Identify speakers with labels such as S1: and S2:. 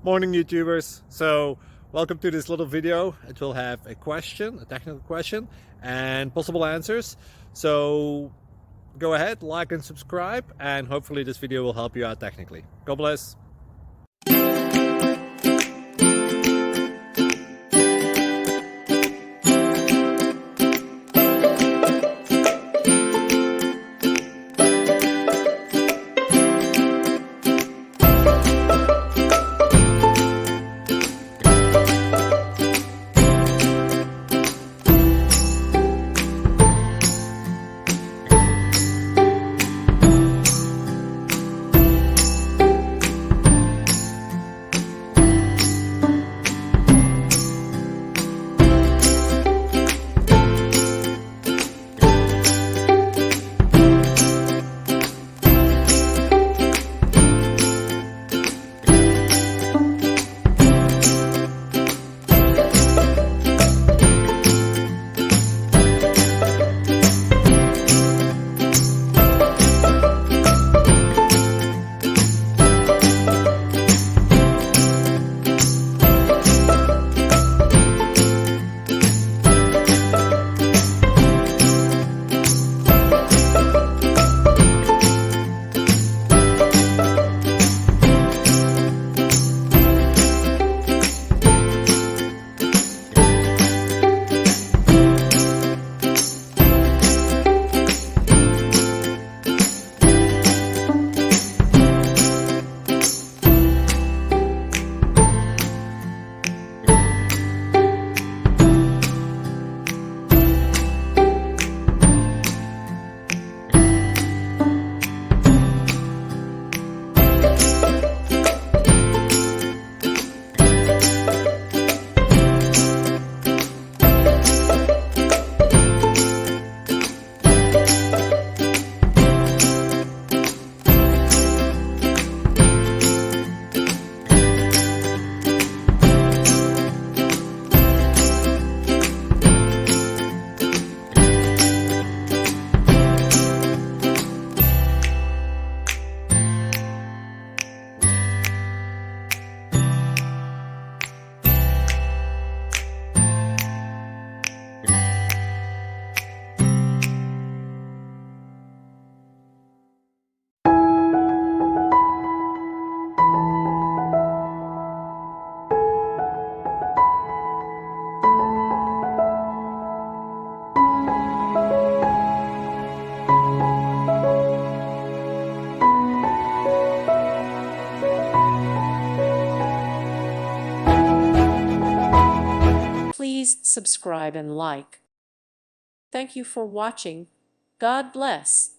S1: Morning YouTubers. So welcome to this little video. It will have a question, a technical question, and possible answers. So go ahead, like and subscribe, and hopefully this video will help you out technically. God bless.
S2: Please subscribe and like. Thank you for watching. God bless.